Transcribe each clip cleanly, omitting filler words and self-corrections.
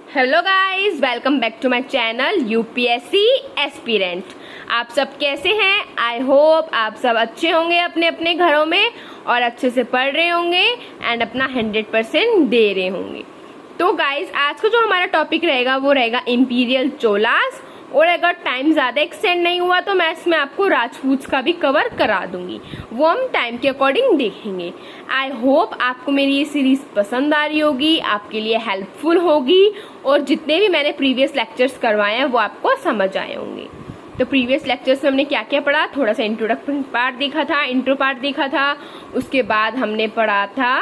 Hello guys, welcome back to my channel UPSC aspirant. आप सब कैसे हैं? आई होप आप सब अच्छे होंगे अपने अपने घरों में और अच्छे से पढ़ रहे होंगे एंड अपना 100% दे रहे होंगे। तो गाइस, आज का जो हमारा टॉपिक रहेगा वो रहेगा इंपीरियल चोलास, और अगर टाइम ज़्यादा एक्सटेंड नहीं हुआ तो मैं इसमें आपको राजपूत का भी कवर करा दूंगी, वो हम टाइम के अकॉर्डिंग देखेंगे। आई होप आपको मेरी ये सीरीज पसंद आ रही होगी, आपके लिए हेल्पफुल होगी और जितने भी मैंने प्रीवियस लेक्चर्स करवाए हैं वो आपको समझ आए होंगे। तो प्रीवियस लेक्चर्स में हमने क्या क्या पढ़ा, थोड़ा सा इंट्रोडक्शन पार्ट देखा था, इंट्रो पार्ट देखा था, उसके बाद हमने पढ़ा था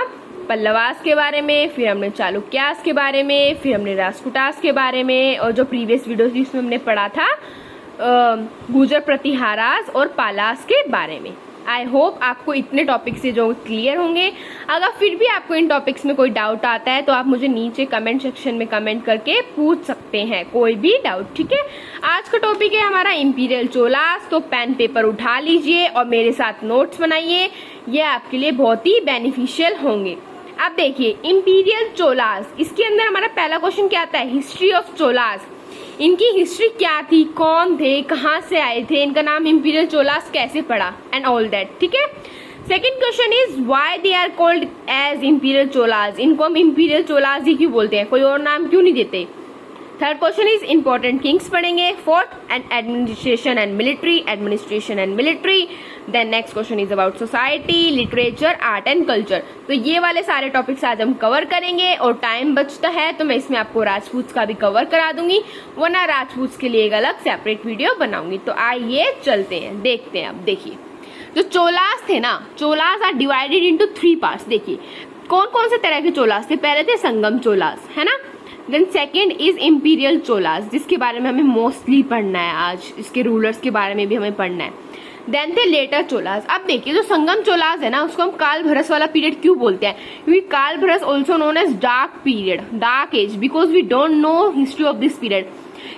पल्लवास के बारे में, फिर हमने चालुक्यास के बारे में, फिर हमने राष्ट्रकूटास के बारे में, और जो प्रीवियस वीडियोस जिसमें हमने पढ़ा था गुर्जर प्रतिहारास और पालास के बारे में। आई होप आपको इतने टॉपिक से जो क्लियर होंगे। अगर फिर भी आपको इन टॉपिक्स में कोई डाउट आता है तो आप मुझे नीचे कमेंट सेक्शन में कमेंट करके पूछ सकते हैं कोई भी डाउट, ठीक है। आज का टॉपिक है हमारा इंपीरियल चोलास, तो पेन पेपर उठा लीजिए और मेरे साथ नोट्स बनाइए, ये आपके लिए बहुत ही बेनिफिशियल होंगे। अब देखिए इंपीरियल चोलास, इसके अंदर हमारा पहला क्वेश्चन क्या आता है, हिस्ट्री ऑफ चोलास। इनकी हिस्ट्री क्या थी, कौन थे, कहाँ से आए थे, इनका नाम इंपीरियल चोलास कैसे पड़ा एंड ऑल दैट, ठीक है। Second question is why they are called as imperial Cholas, इनको हम इंपीरियल चोलास ही क्यों बोलते हैं, कोई और नाम क्यों नहीं देते। Third question is important kings पढ़ेंगे। Fourth and administration and military, administration and military. Then next question is about society, literature, art and culture. तो ये वाले सारे टॉपिक्स आज हम कवर करेंगे और टाइम बचता है तो मैं इसमें आपको राजपूत का भी कवर करा दूंगी, वरना राजपूत के लिए एक अलग सेपरेट वीडियो बनाऊंगी। तो आइए चलते हैं, देखते हैं। अब देखिए जो चोलास थे ना, Cholas are divided into 3 parts. देखिए कौन कौन से तरह के चोलास थे। पहले थे संगम चोलास, है ना। Then second is imperial Cholas, जिसके बारे में हमें मोस्टली पढ़ना है आज, इसके रूलर्स के बारे में भी हमें पढ़ना है। देन थे लेटर चोलास। अब देखिए जो संगम चोलास है ना, उसको हम काल भरस वाला पीरियड क्यों बोलते हैं, क्योंकि Kalabhras also known as dark period, dark age, because we don't know history of this period.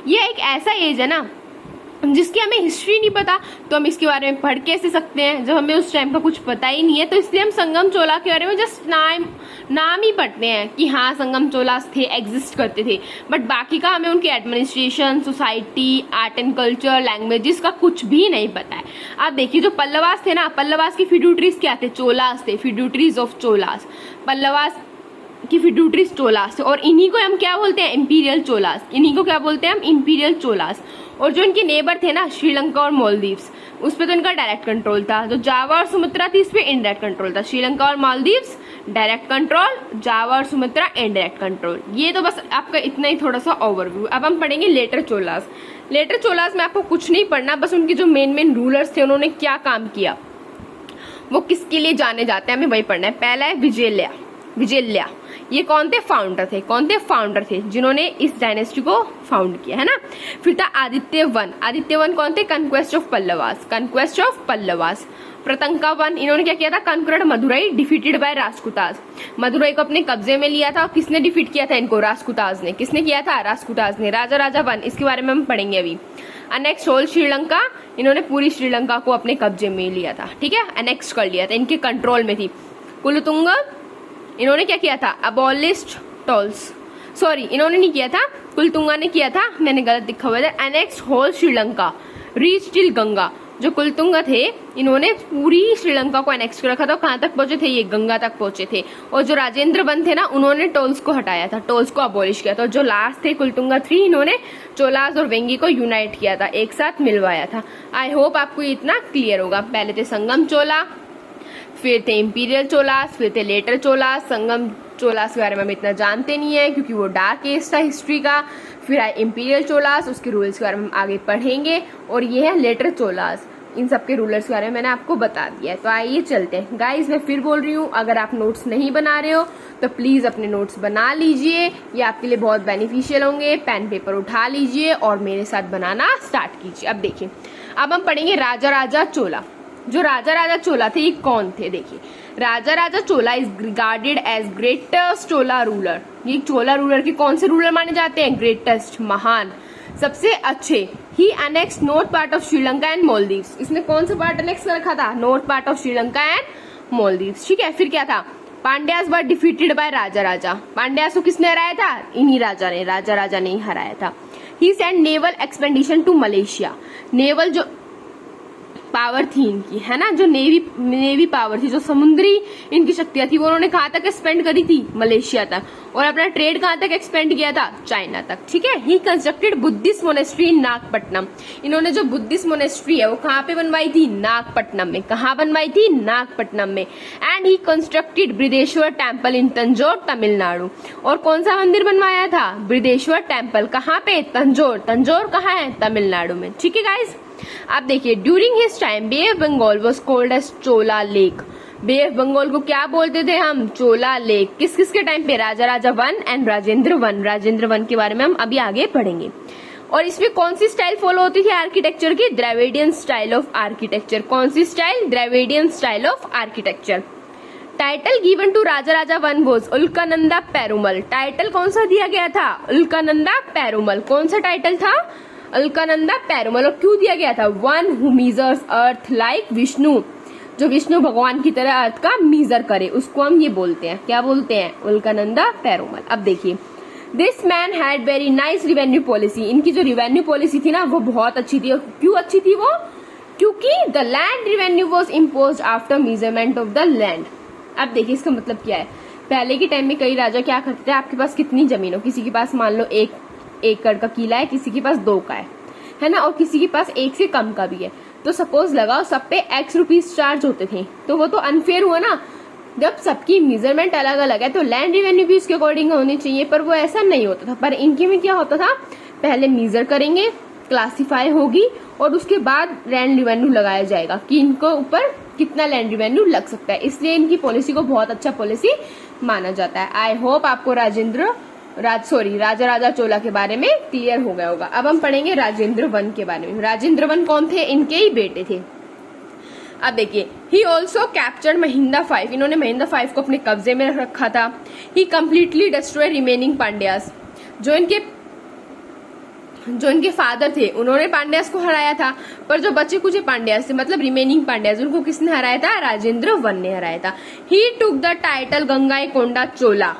ये एक ऐसा एज है ना जिसकी हमें हिस्ट्री नहीं पता, तो हम इसके बारे में पढ़ कैसे सकते हैं जब हमें उस टाइम का कुछ पता ही नहीं है। तो इसलिए हम संगम चोला के बारे में जस्ट नाम ही पढ़ते हैं कि हाँ संगम चोलास थे, एग्जिस्ट करते थे, बट बाकी का हमें उनकी administration, society, art and culture, languages का कुछ भी नहीं पता है। अब देखिए जो पल्लवास थे ना, पल्लवास की फिड्यूटरीज क्या थे, चोलास थे, फिड्यूटरीज ऑफ चोलास। पल्लवास की फिड्यूटरीज चोलास थे और इन्हीं को हम क्या बोलते हैं, इंपीरियल चोलास। इन्हीं को क्या बोलते हैं हम, इंपीरियल चोलास। और जो इनके नेबर थे ना, श्रीलंका और मालदीव्स, उस पर तो इनका डायरेक्ट कंट्रोल था। जो जावा और सुमात्रा थी, इस पर इनडायरेक्ट कंट्रोल था। श्रीलंका और मालदीव्स डायरेक्ट कंट्रोल, जावा और सुमात्रा इनडायरेक्ट कंट्रोल। ये तो बस आपका इतना ही थोड़ा सा ओवरव्यू। अब हम पढ़ेंगे लेटर चोलास। लेटर चोलास में आपको कुछ नहीं पढ़ना, बस उनके जो मेन रूलर्स थे उन्होंने क्या काम किया, वो किसके लिए जाने जाते हैं, हमें वही पढ़ना है। पहला है विजयल्या। ये कौन थे, फाउंडर थे जिन्होंने इस डायनेस्टी को फाउंड किया, है ना। फिर था आदित्य वन कौन थे, कंक्वेस्ट ऑफ पल्लवास। प्रतंका वन, इन्होंने क्या किया था, conquered Madurai, defeated by राजकुतास। Madurai को अपने कब्जे में लिया था। किसने डिफीट किया था इनको, राजकुतास ने। किसने किया था, राजकुतास ने। राजा वन, इसके बारे में हम पढ़ेंगे अभी। नेक्स्ट होल श्रीलंका, इन्होंने पूरी श्रीलंका को अपने कब्जे में लिया था, ठीक है, अनेक्स कर लिया था, इनके कंट्रोल में थी। कुलतुंगा, इन्होंने क्या किया था, अबॉलिश्ड टोल्स, सॉरी इन्होंने नहीं किया था, कुलतुंगा ने किया था, मैंने गलत लिखा हुआ है। Annexed whole Sri Lanka, reach till Ganga. जो कुलतुंगा थे इन्होंने पूरी श्रीलंका को एनेक्स कर रखा था। कहाँ तक पहुंचे थे, ये गंगा तक पहुंचे थे। और जो राजेंद्र वन थे ना, उन्होंने टोल्स को हटाया था, टोल्स को अबॉलिश किया था। और जो लास्ट थे कुलतुंगा 3, इन्होंने चोलास और वेंगी को यूनाइट किया था, एक साथ मिलवाया था। आई होप आपको इतना क्लियर होगा। पहले थे संगम चोला, फिर थे इंपीरियल चोलास, फिर थे लेटर चोलास। संगम चोलास के बारे में हम इतना जानते नहीं है क्योंकि वो डार्क एज था हिस्ट्री का। फिर आए इंपीरियल चोलास, उसके रूल्स के बारे में हम आगे पढ़ेंगे। और ये है लेटर चोलास, इन सबके रूलर्स के बारे में मैंने आपको बता दिया है। तो आइए चलते हैं। गाइज मैं फिर बोल रही हूँ, अगर आप नोट्स नहीं बना रहे हो तो प्लीज अपने नोट्स बना लीजिए, ये आपके लिए बहुत बेनिफिशियल होंगे। पेन पेपर उठा लीजिए और मेरे साथ बनाना स्टार्ट कीजिए। अब देखिए, अब हम पढ़ेंगे राजा चोला। जो राजा चोला थे ये कौन थे, देखिए Raja Chola is regarded as greatest Chola ruler. ये चोला रूलर के कौन से रूलर माने जाते हैं, ग्रेटेस्ट, महान, सबसे अच्छे। He annex north part of Sri Lanka and Maldives. इसने कौन सा पार्ट अनेक्स कर रखा था, north part of Sri Lanka and Maldives, ठीक है। फिर क्या था, Pandyas were defeated by Raja Raja. Pandyas को किसने हराया था? इन्हीं राजा ने ही हराया था। He send naval expedition to Malaysia. Naval जो पावर थी इनकी, है ना, जो नेवी पावर थी, जो समुद्री इनकी शक्तियां थी, वो उन्होंने कहाँ तक एक्सपेंड करी थी? मलेशिया तक। और अपना ट्रेड कहाँ तक एक्सपेंड किया था? चाइना तक। ठीक है। ही कंस्ट्रक्टेड बुद्धिस्ट मोनेस्ट्री इन नागपट्टनम। इन्होंने जो बुद्धिस्ट मोनेस्ट्री है वो कहाँ पे बनवाई थी? नागपट्टनम में। कहाँ बनवाई थी? नागपट्टनम में। And he constructed Brihadeeswara temple in Tanjore, Tamil Nadu. और कौन सा मंदिर बनवाया था? बृहदेश्वर टेम्पल। कहाँ पे? तंजौर। तंजौर कहाँ है? तमिलनाडु में। ठीक है गाइज। अब देखिए, during his time bay of Bengal was called as Chola lake. Bay of Bengal को क्या बोलते थे हम? चोला लेक। किस किस के टाइम पे? Raja one and Rajendra one. Rajendra one के बारे में हम अभी आगे पढ़ेंगे। और इसमें कौन सी स्टाइल फॉलो होती थी आर्किटेक्चर की? Dravidian style of architecture. कौन सी style? Dravidian style of architecture. Title given to Raja one was Ulkananda Perumal. Title कौन सा दिया गया था? उल्कानंदा पेरुमल। कौन सा टाइटल था? उल्कानंदा पेरुमल। और क्यों दिया गया था? One who measures earth like Vishnu. जो विष्णु भगवान की तरह अर्थ का मीजर करे, उसको हम ये बोलते हैं, क्या बोलते हैं? उल्कानंदा पेरुमल। अब देखिए, this man had very nice revenue policy. इनकी जो रिवेन्यू पॉलिसी थी ना, वो बहुत अच्छी थी। क्यों अच्छी थी वो? क्योंकि the land revenue was impose after measurement of the land. अब देखिए इसका मतलब क्या है। पहले के टाइम में कई राजा क्या करते थे, आपके पास कितनी जमीन हो, किसी के पास मान लो 1 एकड़ का किला है, किसी के पास 2 का है ना, और किसी के पास 1 से कम का भी है, तो सपोज लगाओ सब पे X रुपीज चार्ज होते थे, तो वो तो अनफेयर हुआ ना। जब सबकी मेजरमेंट अलग अलग है तो लैंड रिवेन्यू भी उसके अकॉर्डिंग होनी चाहिए, पर वो ऐसा नहीं होता था। पर इनके में क्या होता था, पहले मेजर करेंगे, क्लासिफाई होगी, और उसके बाद लैंड रिवेन्यू लगाया जाएगा कि इनको ऊपर कितना लैंड रिवेन्यू लग सकता है। इसलिए इनकी पॉलिसी को बहुत अच्छा पॉलिसी माना जाता है। आई होप आपको राजा चोला के बारे में क्लियर हो गया होगा। अब हम पढ़ेंगे राजेंद्र वन के बारे में। राजेंद्र वन कौन थे? इनके ही बेटे थे। अब देखिए, ही ऑल्सो कैप्चर्ड महिंदा 5। इन्होंने महिंदा 5 को अपने कब्जे में रखा था। ही कम्प्लीटली डिस्ट्रॉय रिमेनिंग पांड्यास। जो इनके फादर थे उन्होंने पांड्यास को हराया था, पर जो बचे कुछ पांड्यास थे, मतलब रिमेनिंग पांड्यास, उनको किसने हराया था? राजेंद्र वन ने हराया था। ही टुक द टाइटल गंगाईकोंडा चोला।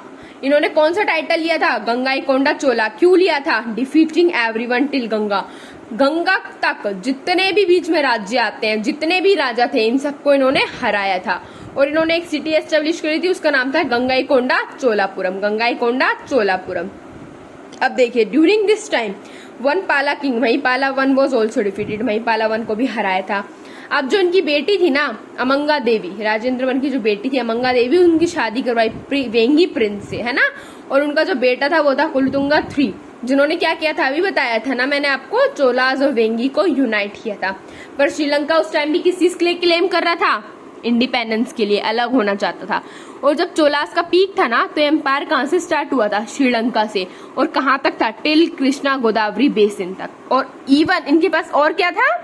इन्होंने कौन सा टाइटल लिया था? गंगाईकोंडा चोला। क्यों लिया था? Defeating everyone till Ganga. Ganga तक जितने भी बीच में राज्य आते हैं, जितने भी राजा थे, इन सबको इन्होंने हराया था। और इन्होंने एक सिटी एस्टेब्लिश करी थी, उसका नाम था गंगाईकोंडा चोलापुरम। गंगाईकोंडा चोलापुरम। अब देखिए, ड्यूरिंग दिस टाइम वन पाला king Mahipala one was also defeated. Mahipala one को भी हराया था। अब जो इनकी बेटी थी ना, अमंगा देवी, राजेंद्र वन की जो बेटी थी अमंगा देवी, उनकी शादी करवाई वेंगी प्रिंस से, है ना। और उनका जो बेटा था वो था कुलतुंगा 3, जिन्होंने क्या किया था अभी बताया था ना मैंने आपको, चोलाज और वेंगी को यूनाइट किया था। पर श्रीलंका उस टाइम भी किस चीज के लिए क्लेम कर रहा था? इंडिपेंडेंस के लिए, अलग होना चाहता था। और जब चोलास का पीक था ना, तो एम्पायर कहाँ से स्टार्ट हुआ था? श्रीलंका से। और कहाँ तक था? टिल कृष्णा गोदावरी बेसिन तक। और इवन इनके पास और क्या था?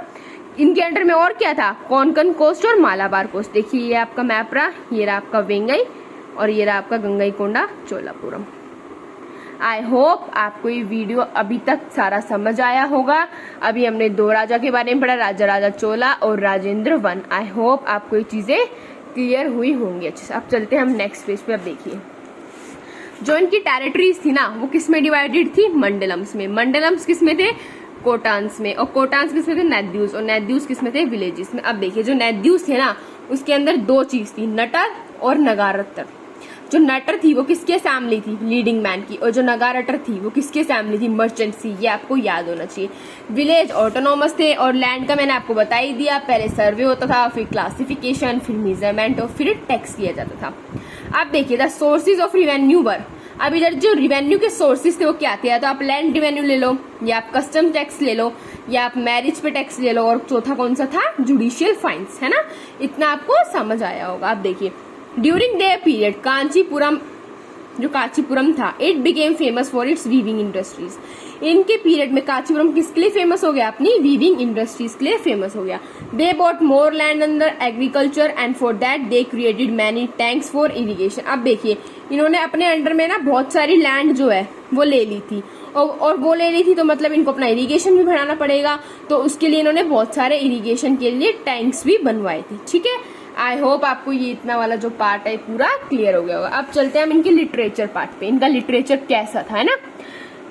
इनके अंडर में और क्या था? कोंकण कोस्ट और मालाबार कोस्ट। देखिए, ये आपका मैप रहा, ये रहा आपका वेंगई, और ये रहा आपका गंगाईकोंडा चोलापुरम। आई होप आपको ये वीडियो अभी तक सारा समझ आया होगा। अभी हमने 2 राजा के बारे में पढ़ा, राजा चोला और राजेंद्र वन। आई होप आपको ये चीजें क्लियर हुई होंगी अच्छे से। अब चलते हैं हम नेक्स्ट पेज पे। अब देखिए, जो इनकी टेरिटरीज थी ना, वो किस में डिवाइडेड थी? मंडलम्स में। मंडलम्स किस में थे? कोटान्स में। और कोटान्स किस में थे? नैद्यूस। और नैद्यूस किस में थे? विलेजेस में। अब देखिए, जो नैद्यूस थे ना, उसके अंदर 2 चीज थी, नटर और नगारतर। जो नटर थी वो किसके फैमिली थी? लीडिंग मैन की। और जो नगारटर थी वो किसके फैमिली थी? मर्चेंट सी। ये आपको याद होना चाहिए। विलेज ऑटोनॉमस थे, और लैंड का मैंने आपको बता ही दिया, पहले सर्वे होता था, फिर क्लासिफिकेशन, फिर मेजरमेंट, और फिर टैक्स किया जाता था। अब देखिए, द सोर्सेज ऑफ रिवेन्यू वर। अब इधर जो रिवेन्यू के सोर्सेज थे वो क्या थे? या तो आप लैंड रिवेन्यू ले लो, या आप कस्टम टैक्स ले लो, या आप मैरिज पे टैक्स ले लो, और चौथा कौन सा था? जुडिशियल फाइन्स, है ना। इतना आपको समझ आया होगा। अब देखिए, ड्यूरिंग देयर पीरियड कांचीपुरम, जो कांचीपुरम था, it became famous for its weaving industries. इनके पीरियड में कांचीपुरम किसके लिए फेमस हो गया? अपनी वीविंग इंडस्ट्रीज के लिए फेमस हो गया। They bought more land under agriculture, and for that they created many tanks for irrigation. अब देखिए, इन्होंने अपने अंडर में ना बहुत सारी लैंड जो है वो ले ली थी, और वो ले ली थी तो मतलब इनको अपना इरिगेशन भी बढ़ाना पड़ेगा, तो उसके लिए इन्होंने बहुत सारे इरिगेशन के लिए टैंक्स भी बनवाए थे। ठीक है। आई होप आपको ये इतना वाला जो पार्ट है पूरा क्लियर हो गया होगा। अब चलते हैं हम इनके लिटरेचर पार्ट पे। इनका लिटरेचर कैसा था, है ना।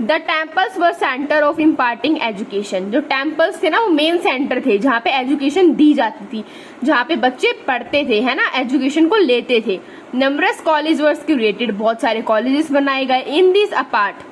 The temples were centre of imparting education. जो टेम्पल्स थे ना वो मेन सेंटर थे जहाँ पे एजुकेशन दी जाती थी, जहाँ पे बच्चे पढ़ते थे, है ना, एजुकेशन को लेते थे। नंबरस कॉलेज वर क्रिएटेड, बहुत सारे कॉलेजेस बनाए गए। इन दिस अपार्ट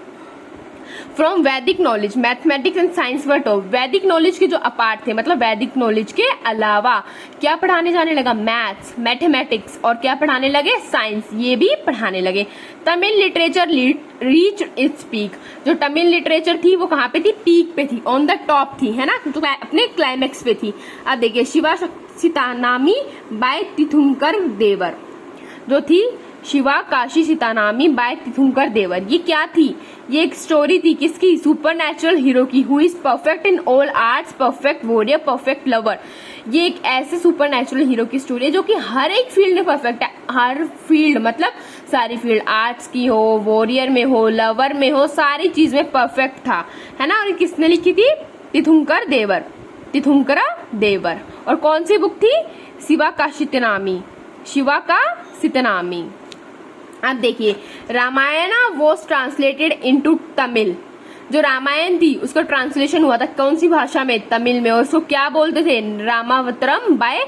फ्रॉम वैदिक knowledge mathematics and science were top. वैदिक नॉलेज के जो अपार्ट थे, मतलब वैदिक नॉलेज के अलावा क्या पढ़ाने जाने लगा, मैथ्स, मैथमेटिक्स, और क्या पढ़ाने लगे, साइंस, ये भी पढ़ाने लगे। Tamil literature reach its peak. जो तमिल लिटरेचर थी वो कहाँ पे थी, पीक पे थी, ऑन द टॉप थी, है ना, तो अपने क्लाइमेक्स पे थी। अब देखिए शिवा सितानामी बाय तिथुंकर देवर, जो थी शिवा काशी सितानामी बाय तिथुंकर देवर। ये क्या थी, ये एक स्टोरी थी किसकी, सुपर नेचुरल हीरो की, who is perfect in all arts, perfect warrior, perfect lover. ये एक ऐसे सुपर नेचुरल हीरो की स्टोरी है जो कि हर एक फील्ड में परफेक्ट है। हर फील्ड मतलब सारी फील्ड, आर्ट्स की हो, वॉरियर में हो, लवर में हो, सारी चीज में परफेक्ट था, है ना। और किसने लिखी थी, तिथुंकर देवर, तिथुंकरा देवर। और कौन सी बुक थी, शिवा का सितनामी, शिवा का सितनामी। अब देखिए Ramayana was translated into Tamil. जो रामायण थी उसका ट्रांसलेशन हुआ था कौन सी भाषा में, तमिल में। और उसको क्या बोलते थे, Ramavataram by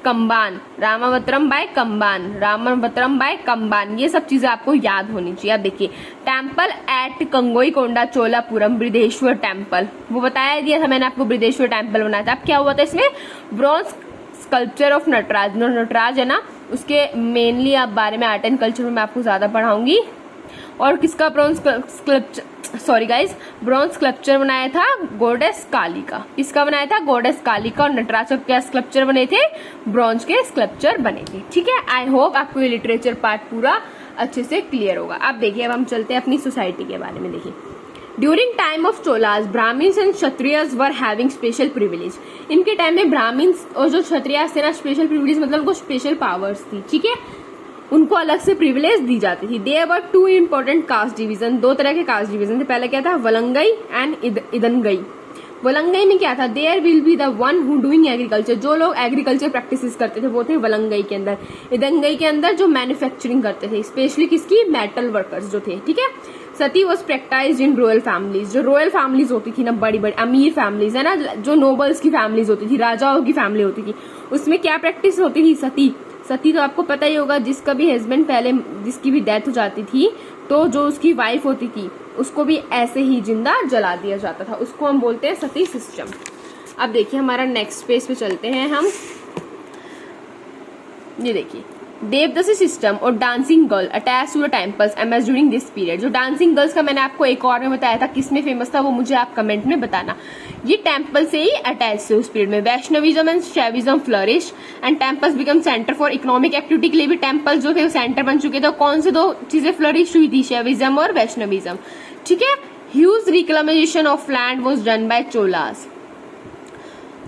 Kamban, Ramavataram by Kamban, Ramavataram by Kamban. ये सब चीजें आपको याद होनी चाहिए। अब देखिए temple at Gangaikonda Cholapuram, Brihadeshwara temple, वो बताया दिया था मैंने आपको, बृहदेश्वर टेम्पल बनाया था। अब क्या हुआ था इसमें, bronze sculpture of Nataraja. Nataraja है ना, उसके मेनली आप बारे में आर्ट एंड कल्चर में मैं आपको ज्यादा पढ़ाऊंगी। और किसका bronze sculpture, sorry guys, bronze sculpture बनाया था गॉडेस काली का। किसका बनाया था, गॉडेस काली का। और नटराज का क्या स्कल्पचर बने थे, ब्रॉन्ज के स्कल्पचर बने थे। ठीक है, आई होप आपको ये लिटरेचर पार्ट पूरा अच्छे से क्लियर होगा। अब देखिए अब हम चलते हैं अपनी सोसाइटी के बारे में। देखिए during time of Cholas Brahmins and Kshatriyas were having special privilege. इनके टाइम में ब्राह्मण्स और जो क्षत्रियस थे ना, स्पेशल प्रिविलेज मतलब उनको स्पेशल पावर्स थी, ठीक है, उनको अलग से प्रिविलेज दी जाती थी। There were two important caste division, दो तरह के कास्ट डिवीजन थे। पहले क्या था, वलंगई एंड इदनगई। वलंगई में क्या था, there will be the one who doing agriculture, जो लोग एग्रीकल्चर प्रैक्टिसेस करते थे वो थे वलंगई के अंदर। इदनगई के अंदर जो मैन्युफैक्चरिंग करते थे, स्पेशली किसकी, मेटल वर्कर्स जो थे, ठीक है। सती वॉज प्रैक्टाइज्ड इन रॉयल फैमिलीज। जो रॉयल फैमिलीज होती थी ना, बड़ी बड़ी अमीर फैमिलीज है ना, जो नोबल्स की फैमिलीज होती थी, राजाओं की फैमिली होती थी, उसमें क्या प्रैक्टिस होती थी, सती। सती तो आपको पता ही होगा, जिसका भी हस्बैंड पहले, जिसकी भी डेथ हो जाती थी तो जो उसकी वाइफ होती थी उसको भी ऐसे ही जिंदा जला दिया जाता था, उसको हम बोलते हैं सती सिस्टम। अब देखिए हमारा नेक्स्ट पेज पे चलते हैं हम। ये देखिए देवदासी सिस्टम और dancing girl attach to the temples MS during this period. जो डांसिंग गर्ल्स का मैंने आपको एक और में बताया था, किसमें फेमस था वो मुझे आप कमेंट में बताना। ये टेम्पल से ही अटैच थे उस पीरियड में। Vaishnavism and Shaivism flourish and temples become centre for economic activity के लिए भी टेम्पल जो थे वो सेंटर बन चुके थे। कौन से दो चीजें फ्लरिश हुई थी, शैविज्म और वैष्णविज्म, ठीक है। Huge reclamation of land was done by Cholas.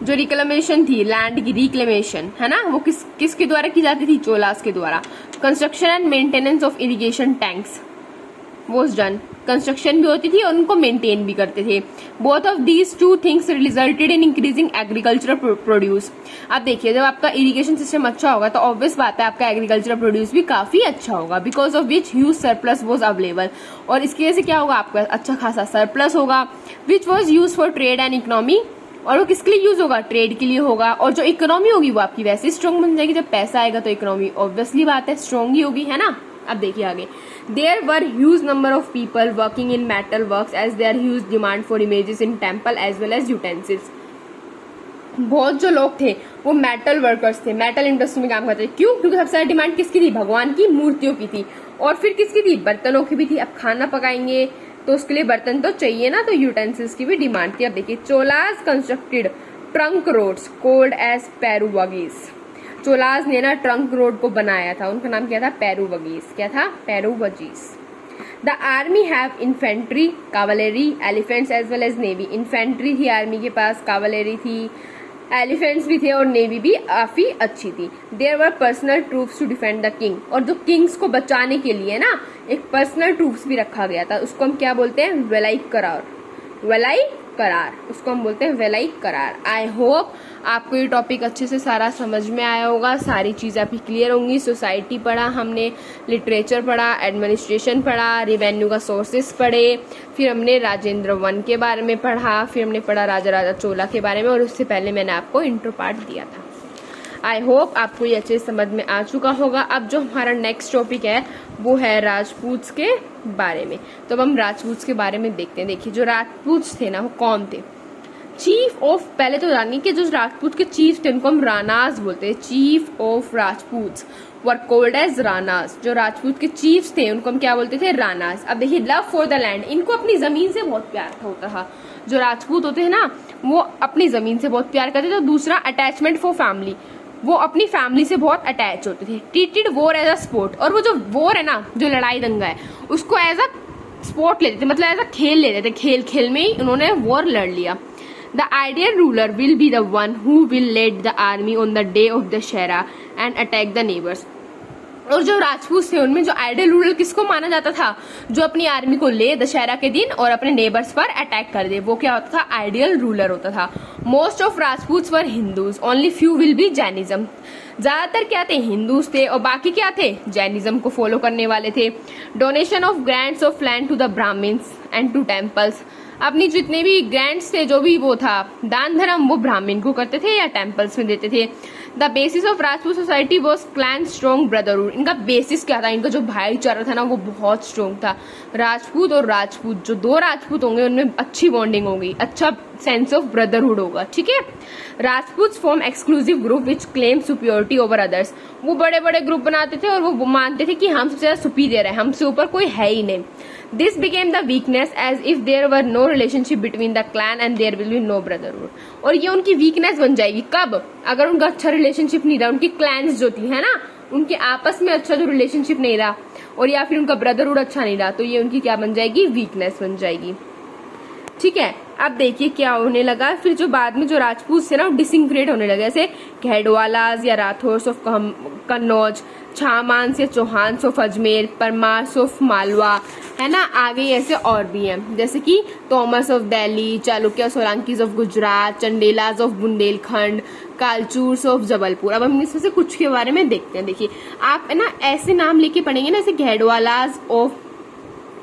जो रिक्लेमेशन थी, लैंड की रिक्लेमेशन है ना, वो किसके द्वारा की जाती थी, चोलास के द्वारा। Construction and maintenance of irrigation tanks was done. Construction भी होती थी और उनको मेंटेन भी करते थे। Both of these two things resulted in increasing agricultural produce. अब देखिए जब आपका इरिगेशन सिस्टम अच्छा होगा तो ऑब्वियस बात है आपका एग्रीकल्चरल प्रोड्यूस भी काफी अच्छा होगा, because of which huge surplus was available. और इसकी वजह से क्या होगा, आपका अच्छा खासा सरप्लस होगा, which was use for trade and economy. और वो किसके लिए यूज होगा, ट्रेड के लिए होगा। और जो इकोनॉमी होगी वो आपकी वैसे स्ट्रॉन्ग बन जाएगी। जब पैसा आएगा तो इकोनॉमी ऑब्वियसली बात है स्ट्रॉन्ग ही होगी, है ना। अब देखिए आगे, there were huge number of people working in metal works as there huge demand for images in temple as well as utensils. बहुत जो लोग थे वो मेटल वर्कर्स थे, मेटल इंडस्ट्री में काम करते थे। क्यों, क्योंकि सबसे ज्यादा डिमांड किसकी थी, भगवान की मूर्तियों की थी। और फिर किसकी थी, बर्तनों की भी थी। अब खाना पकाएंगे तो उसके लिए बर्तन तो चाहिए ना, तो यूटेंसिल्स की भी डिमांड थी। अब देखिए Cholas constructed trunk roads called as Peruvazhis. Cholas ने ना ट्रंक रोड को बनाया था, उनका नाम क्या था, पेरुवगीज। क्या था, Peruvazhis. The army have infantry, cavalry, elephants as well as navy. Infantry थी आर्मी के पास, कावलरी थी, एलिफेंट्स भी थे और नेवी भी काफी अच्छी थी। There were personal troops to defend the king. और जो किंग्स को बचाने के लिए ना एक पर्सनल ट्रूप्स भी रखा गया था, उसको हम क्या बोलते हैं, वेलाई करार, वेलाई करार, उसको हम बोलते हैं वैलायिक करार। आई होप आपको ये टॉपिक अच्छे से सारा समझ में आया होगा, सारी चीज़ें आपकी क्लियर होंगी। सोसाइटी पढ़ा हमने, लिटरेचर पढ़ा, एडमिनिस्ट्रेशन पढ़ा, रिवेन्यू का सोर्सेस पढ़े, फिर हमने राजेंद्र वन के बारे में पढ़ा, फिर हमने पढ़ा राजा राजा चोला के बारे में, और उससे पहले मैंने आपको इंट्रो पार्ट दिया था। आई होप आपको ये अच्छे से समझ में आ चुका होगा। अब जो हमारा नेक्स्ट टॉपिक है वो है राजपूत के बारे में। तो अब हम राजपूत के बारे में देखते हैं। देखिए जो राजपूत थे ना वो कौन थे? चीफ ऑफ, पहले तो जानिए कि जो राजपूत के चीफ थे उनको हम रानाज बोलते हैं। Chief of Rajput were called as Ranas. जो राजपूत के चीफ थे उनको हम क्या बोलते थे? रानाज। अब देखिए लव फॉर द लैंड, इनको अपनी जमीन से बहुत प्यार होता था। जो राजपूत होते हैं ना वो अपनी जमीन से बहुत प्यार करते थे। तो दूसरा अटैचमेंट फॉर फैमिली, वो अपनी फैमिली से बहुत अटैच होते थे। Treated war as a sport, और वो जो वॉर है ना, जो लड़ाई दंगा है, उसको एज अ स्पोर्ट लेते थे, मतलब एज अ खेल लेते थे। खेल खेल में ही उन्होंने वॉर लड़ लिया। The ideal ruler will be the one who will lead the army on the day of Dussehra and attack the neighbours. और जो राजपूत थे उनमें जो आइडियल रूलर किसको माना जाता था? जो अपनी आर्मी को ले दशहरा के दिन और अपने नेबर्स पर अटैक कर दे, वो क्या होता था? आइडियल रूलर होता था। Most of Rajput were Hindus, only few will be Jainism. ज्यादातर क्या थे? हिंदूज थे, और बाकी क्या थे? जैनिज्म को फॉलो करने वाले थे। Donation of grants of land to the Brahmins and to temples, अपनी जितने भी ग्रांट्स थे, जो भी वो था दान धर्म, वो ब्राह्मण को करते थे या टेम्पल्स में देते थे। The basis of Rajput society was clan strong brotherhood. इनका बेसिस क्या था? इनका जो भाईचारा था ना वो बहुत स्ट्रॉन्ग था। राजपूत और राजपूत, जो दो राजपूत होंगे उनमें अच्छी बॉन्डिंग होगी, अच्छा सेंस ऑफ ब्रदरहुड होगा, ठीक है। Rajput form exclusive group which claim superiority over others. वो बड़े बड़े ग्रुप बनाते थे और वो मानते थे कि हम सबसे ज्यादा सुपीरियर है, हमसे ऊपर कोई है ही नहीं। This became the weakness as if there were no relationship between the clan and there will be no brotherhood. और ये उनकी वीकनेस बन जाएगी कब? अगर उनका अच्छा रिलेशनशिप नहीं रहा, उनकी क्लैन्स जो थी है ना, उनके आपस में अच्छा जो रिलेशनशिप नहीं रहा, और या फिर उनका ब्रदरहुड अच्छा नहीं रहा, तो ये उनकी क्या बन जाएगी? वीकनेस बन जाएगी, ठीक है। अब देखिए क्या होने लगा, फिर जो बाद में जो राजपूत थे ना वो डिसइंटीग्रेट होने लगे, जैसे घेडवालाज या राठौर्स ऑफ कन्नौज, छामांस या चौहान्स ऑफ अजमेर, परमार्स ऑफ मालवा, है ना। आगे ऐसे और भी हैं, जैसे कि Tomars of Delhi, Chalukya Solankis of Gujarat, Chandelas of Bundelkhand, Kalachuris of Jabalpur. अब हम इसमें से कुछ के बारे में देखते हैं। देखिए आप है ना ऐसे नाम लेके पढ़ेंगे ना, जैसे घेडवालाज ऑफ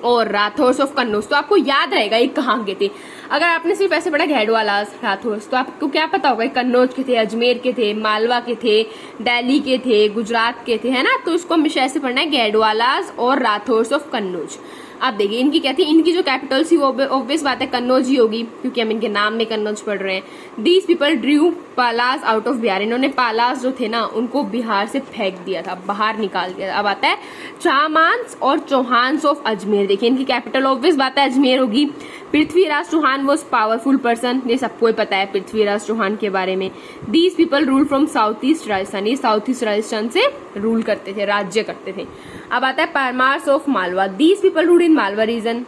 और राठौर्स ऑफ कन्नौज, तो आपको याद रहेगा ये कहाँ के थे। अगर आपने सिर्फ ऐसे पढ़ा घेडवालाज राठौर्स, तो आपको क्या पता होगा कन्नौज के थे, अजमेर के थे, मालवा के थे, दिल्ली के थे, गुजरात के थे, है ना। तो इसको हमेशा ऐसे पढ़ना है, घेडवालाज और राठौर्स ऑफ कन्नौज। अब देखिए इनकी क्या थी, इनकी जो कैपिटल थी वो ऑब्वियस बात है कन्नौज ही होगी, क्योंकि हम इनके नाम में कन्नौज पढ़ रहे हैं। These people drew Palas out of Bihar, इन्होंने पालास जो थे ना उनको बिहार से फेंक दिया था, बाहर निकाल दिया था। अब आता है चामांस और चौहान्स ऑफ अजमेर। देखिए इनकी कैपिटल ऑब्वियस बात है अजमेर होगी। Prithviraj Chauhan was powerful person, ये सबको ही पता है पृथ्वीराज चौहान के बारे में। These people rule from south east Rajasthan, ये साउथ ईस्ट राजस्थान से रूल करते थे, राज्य करते थे। अब आता है Paramars of Malwa, these people rule in Malwa region,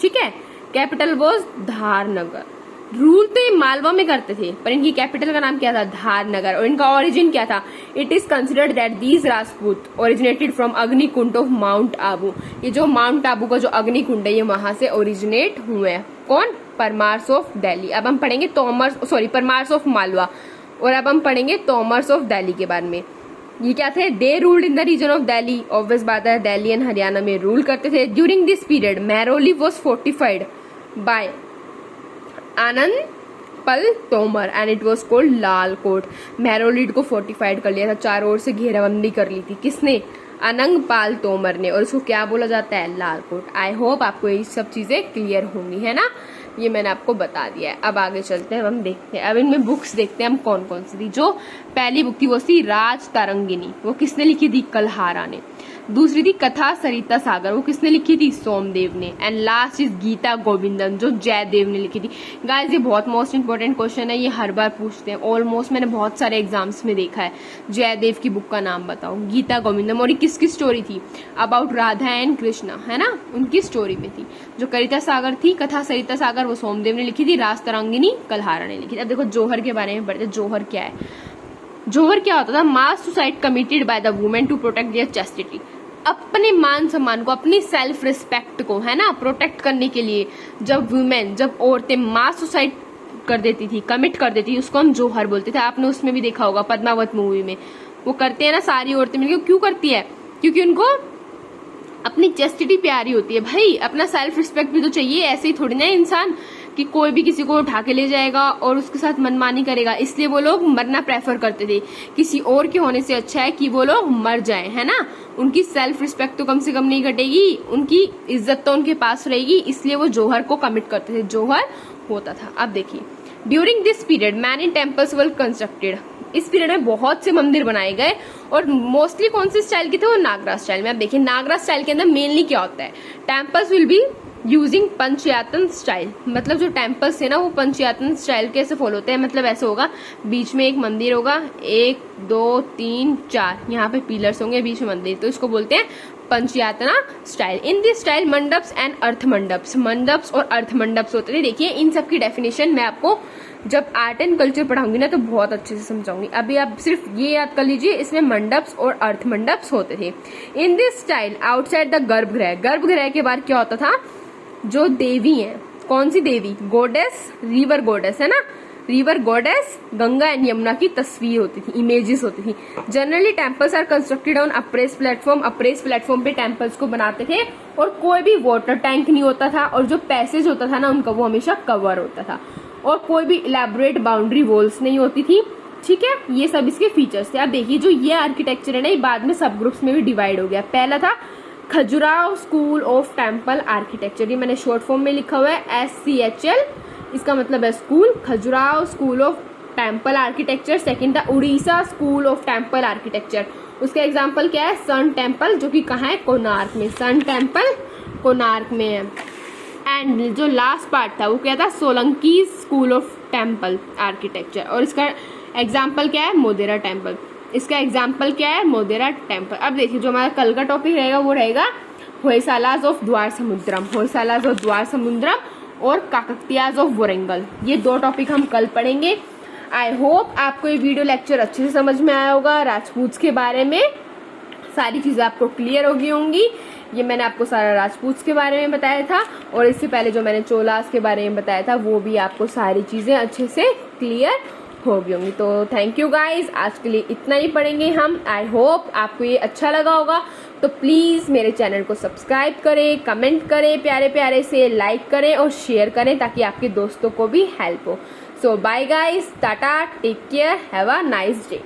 ठीक है। कैपिटल वॉज धारनगर, रूल तो ये मालवा में करते थे, पर इनकी कैपिटल का नाम क्या था? धारनगर। और इनका ओरिजिन क्या था? It is considered that these Rajput originated from Agnikund of mount Abu. ये जो माउंट आबू का जो अग्निकुंड है ये वहां से ओरिजिनेट हुए हैं। कौन? परमार्स ऑफ दिल्ली। अब हम पढ़ेंगे परमार्स ऑफ मालवा, और अब हम पढ़ेंगे तोमर्स ऑफ दिल्ली के बारे में। ये क्या थे? They ruled in the region of Delhi, obvious बात है दिल्ली एंड हरियाणा में रूल करते थे। During this period Mehrauli was fortified by Anand Pal Tomar and it was called Lal Kot. Mehrauli को फोर्टिफाइड कर लिया था, चारों ओर से घेराबंदी कर ली थी, किसने? अनंग पाल तोमर ने, और उसको क्या बोला जाता है? लाल कोट। आई होप आपको ये सब चीजें क्लियर होंगी, है ना। ये मैंने आपको बता दिया है। अब आगे चलते हैं, हम देखते हैं अब इनमें बुक्स देखते हैं हम कौन कौन सी थी। जो पहली बुक थी वो थी राज तरंगिनी, वो किसने लिखी थी? कल्हारा ने। दूसरी थी कथा सरिता सागर, वो किसने लिखी थी? सोमदेव ने। एंड लास्ट इज गीता गोविंदम, जो जयदेव ने लिखी थी। गाइस ये बहुत मोस्ट इंपोर्टेंट क्वेश्चन है, ये हर बार पूछते हैं, ऑलमोस्ट मैंने बहुत सारे एग्जाम्स में देखा है। जयदेव की बुक का नाम बताओ, गीता गोविंदम। और ये किसकी स्टोरी थी? अबाउट राधा एंड कृष्णा, है ना, उनकी स्टोरी में थी। जो कविता सागर थी, कथा सरिता सागर, वो सोमदेव ने लिखी थी। राज तरंगिनी कल्हारा ने लिखी थी। अब देखो जौहर के बारे में पढ़ते। जौहर क्या है? जौहर क्या होता था? Mass suicide committed by the women to protect their chastity. अपने मान सम्मान को, अपनी सेल्फ रिस्पेक्ट को, है ना, प्रोटेक्ट करने के लिए जब औरतें मास सुसाइड कर देती थी, कमिट कर देती थी, उसको हम जोहर बोलते थे। आपने उसमें भी देखा होगा, पद्मावत मूवी में वो करते हैं ना, सारी औरतें मिलकर। क्यों करती है? क्योंकि उनको अपनी चेस्टिटी प्यारी होती है। भाई अपना सेल्फ रिस्पेक्ट भी तो चाहिए, ऐसे ही थोड़ी ना इंसान कि कोई भी किसी को उठा के ले जाएगा और उसके साथ मनमानी करेगा। इसलिए वो लोग मरना प्रेफर करते थे। किसी और के होने से अच्छा है कि वो लोग मर जाए, है ना। उनकी सेल्फ रिस्पेक्ट तो कम से कम नहीं घटेगी, उनकी इज्जत तो उनके पास रहेगी, इसलिए वो जोहर को कमिट करते थे, जोहर होता था। अब देखिए, during this period many temples were constructed. इस पीरियड में बहुत से मंदिर बनाए गए और मोस्टली कौन से स्टाइल के थे? वो नागराज स्टाइल में। अब देखिए नागराज स्टाइल के अंदर मेनली क्या होता है? Temples will be using Panchayatana style. मतलब जो टेम्पल्स है ना, वो पंचयातन स्टाइल कैसे फॉलो होते हैं? मतलब ऐसे होगा, बीच में एक मंदिर होगा, 1 2 3 4 यहाँ पे पिलर्स होंगे, बीच में मंदिर, तो इसको बोलते हैं Panchayatana style. In this style mandaps and ardha mandaps और अर्थ मंडप्स होते थे। देखिए इन सब की डेफिनेशन मैं आपको जब आर्ट एंड कल्चर पढ़ाऊंगी ना तो बहुत अच्छे से समझाऊंगी। अभी आप सिर्फ ये याद कर लीजिए, इसमें मंडप्स और अर्थ मंडप्स होते थे। इन दिस स्टाइल आउटसाइड द गर्भगृह के बाहर क्या होता था? जो देवी है, कौन सी देवी? गॉडेस, रिवर गॉडेस, है ना, river goddess Ganga and Yamuna की तस्वीर होती थी, इमेजेस होती थी। Generally temples are constructed on upraised platform पे टेम्पल्स को बनाते थे और कोई भी वाटर टैंक नहीं होता था और जो पैसेज होता था ना उनका, वो हमेशा कवर होता था और कोई भी इलेबोरेट बाउंड्री वॉल्स नहीं होती थी। ठीक है, ये सब इसके फीचर्स थे। अब देखिए जो ये आर्किटेक्चर है ना, ये बाद में सब ग्रुप्स में भी डिवाइड हो गया। पहला था Khajuraho school of temple architecture, ये मैंने शॉर्ट फॉर्म में लिखा हुआ है SCHL, इसका मतलब है school, Khajuraho school of temple architecture. Second था Orissa school of temple architecture, उसका एग्जांपल क्या है? सन टेम्पल, जो कि कहाँ है? कोणार्क में, सन टेम्पल कोणार्क में है। एंड जो लास्ट पार्ट था वो क्या था? Solanki school of temple architecture, और इसका एग्जाम्पल क्या है? मोदेरा टेम्पल, इसका एग्जाम्पल क्या है? मोदेरा टेम्पल। अब देखिए जो हमारा कल का टॉपिक रहेगा वो रहेगा होयसालाज ऑफ द्वार समुद्रम और काकतियाज ऑफ वारंगल। ये 2 टॉपिक हम कल पढ़ेंगे। आई होप आपको ये वीडियो लेक्चर अच्छे से समझ में आया होगा। राजपूत के बारे में सारी चीजें आपको क्लियर हो गई होंगी। ये मैंने आपको सारा राजपूत के बारे में बताया था और इससे पहले जो मैंने चोलास के बारे में बताया था वो भी आपको सारी चीजें अच्छे से क्लियर हो गई होंगी। तो थैंक यू गाइज, आज के लिए इतना ही पढ़ेंगे हम। आई होप आपको ये अच्छा लगा होगा। तो प्लीज़ मेरे चैनल को सब्सक्राइब करें, कमेंट करें, प्यारे प्यारे से लाइक करें और शेयर करें ताकि आपके दोस्तों को भी हेल्प हो। So bye guys, tata, take care, have a nice day.